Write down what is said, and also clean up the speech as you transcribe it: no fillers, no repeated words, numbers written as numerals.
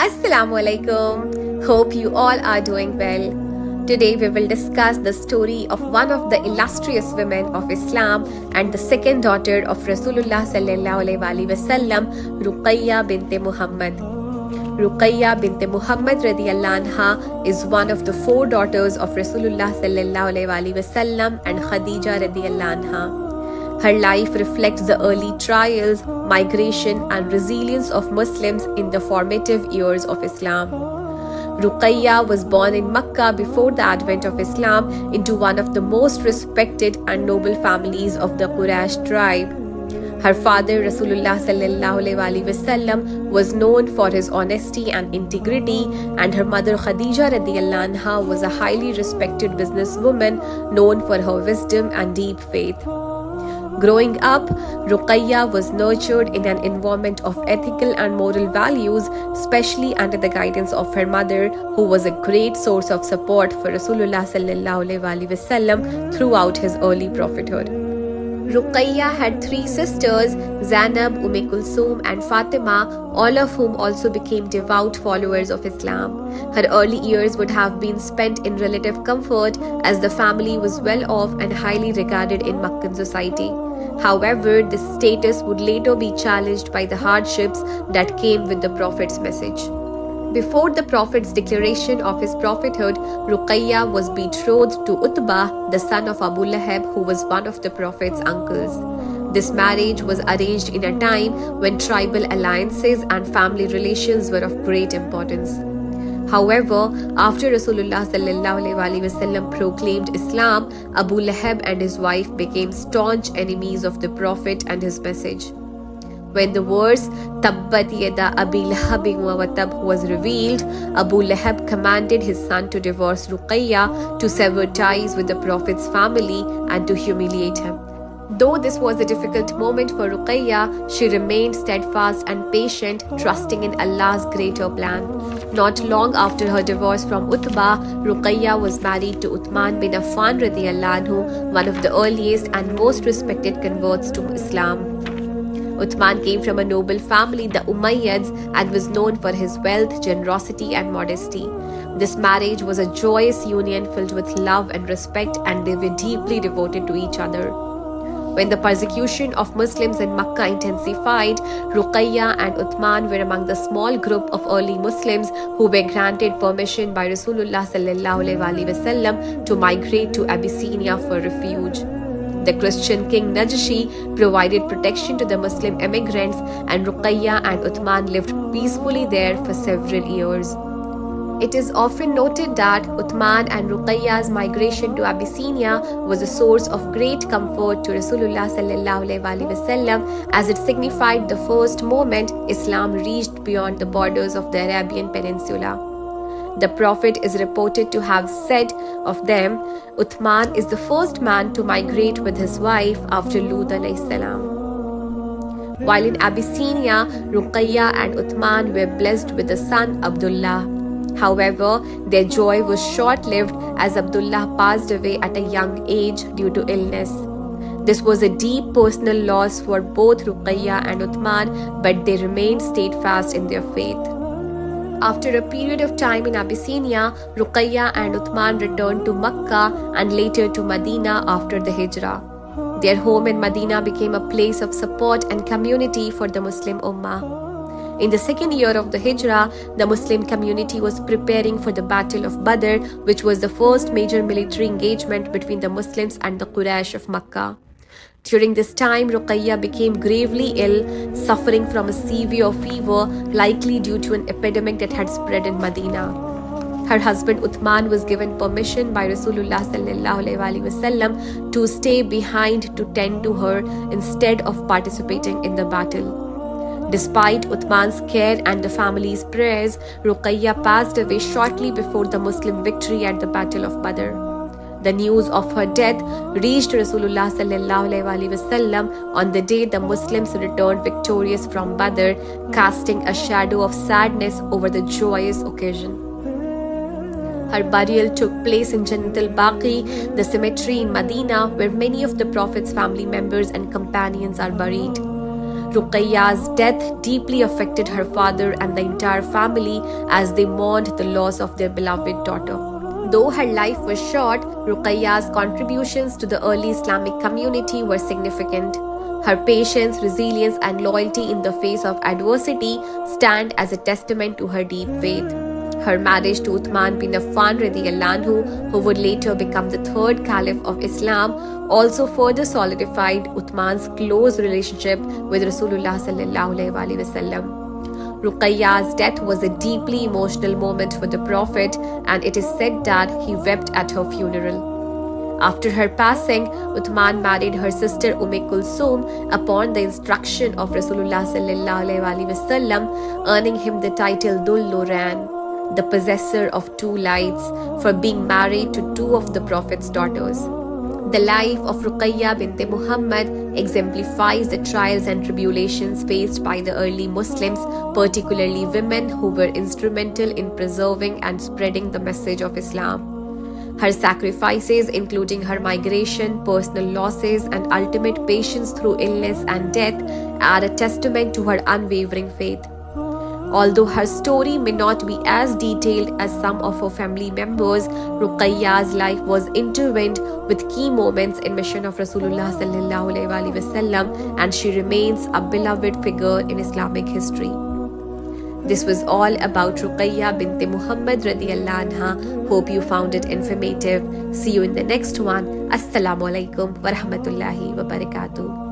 Assalamu alaikum. Hope you all are doing well. Today we will discuss the story of one of the illustrious women of Islam and the second daughter of Rasulullah sallallahu alaihi wasallam, Ruqayyah bint Muhammad. Ruqayyah bint Muhammad radiyallahu anha is one of the four daughters of Rasulullah sallallahu alaihi wasallam and Khadijah radiyallahu anha. Her life reflects the early trials, migration, and resilience of Muslims in the formative years of Islam. Ruqayyah was born in Makkah before the advent of Islam into one of the most respected and noble families of the Quraysh tribe. Her father, Rasulullah sallallahu alaihi wasallam, was known for his honesty and integrity, and her mother Khadijah radiyallahu anha was a highly respected businesswoman known for her wisdom and deep faith. Growing up, Ruqayyah was nurtured in an environment of ethical and moral values, especially under the guidance of her mother, who was a great source of support for Rasulullah sallallahu alaihi wasallam throughout his early prophethood. Ruqayyah had three sisters, Zainab, Kulthum, and Fatima, all of whom also became devout followers of Islam. Her early years would have been spent in relative comfort as the family was well off and highly regarded in Meccan society. However, this status would later be challenged by the hardships that came with the Prophet's message. Before the Prophet's declaration of his prophethood, Ruqayyah was betrothed to Utbah, the son of Abu Lahab, who was one of the Prophet's uncles. This marriage was arranged in a time when tribal alliances and family relations were of great importance. However, after Rasulullah sallallahu alaihi wasallam proclaimed Islam, Abu Lahab and his wife became staunch enemies of the Prophet and his message. When the verse Tabbat yada Abi Lahabin wa Tab was revealed, Abu Lahab commanded his son to divorce Ruqayyah, to sever ties with the Prophet's family, and to humiliate him. Though this was a difficult moment for Ruqayyah, she remained steadfast and patient, trusting in Allah's greater plan. Not long after her divorce from Utbah, Ruqayyah was married to Uthman bin Affan radiyallahu anhu, one of the earliest and most respected converts to Islam. Uthman came from a noble family, the Umayyads, and was known for his wealth, generosity, and modesty. This marriage was a joyous union filled with love and respect, and they were deeply devoted to each other. When the persecution of Muslims in Makkah intensified, Ruqayyah and Uthman were among the small group of early Muslims who were granted permission by Rasulullah sallallahu alaihi wasallam to migrate to Abyssinia for refuge. The Christian king Najashi provided protection to the Muslim immigrants, and Ruqayyah and Uthman lived peacefully there for several years. It is often noted that Uthman and Ruqayyah's migration to Abyssinia was a source of great comfort to Rasulullah sallallahu alaihi wasallam, as it signified the first moment Islam reached beyond the borders of the Arabian Peninsula. The Prophet is reported to have said of them, Uthman is the first man to migrate with his wife after Lut alayhi salam. While in Abyssinia, Ruqayyah and Uthman were blessed with a son, Abdullah. However, their joy was short-lived as Abdullah passed away at a young age due to illness. This was a deep personal loss for both Ruqayyah and Uthman, but they remained steadfast in their faith. After a period of time in Abyssinia, Ruqayyah and Uthman returned to Makkah and later to Medina after the Hijrah. Their home in Medina became a place of support and community for the Muslim Ummah. In the second year of the Hijrah, the Muslim community was preparing for the Battle of Badr, which was the first major military engagement between the Muslims and the Quraysh of Makkah. During this time, Ruqayyah became gravely ill, suffering from a severe fever, likely due to an epidemic that had spread in Medina. Her husband Uthman was given permission by Rasulullah sallallahu alaihi wasallam to stay behind to tend to her instead of participating in the battle. Despite Uthman's care and the family's prayers, Ruqayyah passed away shortly before the Muslim victory at the Battle of Badr. The news of her death reached Rasulullah sallallahu alaihi wasallam on the day the Muslims returned victorious from Badr, casting a shadow of sadness over the joyous occasion. Her burial took place in Jannat al-Baqi, the cemetery in Medina, where many of the Prophet's family members and companions are buried. Ruqayyah's death deeply affected her father and the entire family as they mourned the loss of their beloved daughter. Though her life was short, Ruqayyah's contributions to the early Islamic community were significant. Her patience, resilience, and loyalty in the face of adversity stand as a testament to her deep faith. Her marriage to Uthman bin Affan radiyallahu anhu, who would later become the third caliph of Islam, also further solidified Uthman's close relationship with Rasulullah sallallahu alaihi wasallam. Ruqayyah's death was a deeply emotional moment for the Prophet, and it is said that he wept at her funeral. After her passing, Uthman married her sister Kulthum upon the instruction of Rasulullah sallallahu alaihi wasallam, earning him the title Dhul Nurayn, the possessor of two lights, for being married to two of the Prophet's daughters. The life of Ruqayyah bint Muhammad exemplifies the trials and tribulations faced by the early Muslims, particularly women who were instrumental in preserving and spreading the message of Islam. Her sacrifices, including her migration, personal losses, and ultimate patience through illness and death, are a testament to her unwavering faith. Although her story may not be as detailed as some of her family members, Ruqayyah's life was intertwined with key moments in mission of Rasulullah sallallahu alaihi wasallam, and she remains a beloved figure in Islamic history. This was all about Ruqayyah bint Muhammad radiyallahu anha. Hope you found it informative. See you in the next one. Assalamu alaikum wa rahmatullahi wa barakatuh.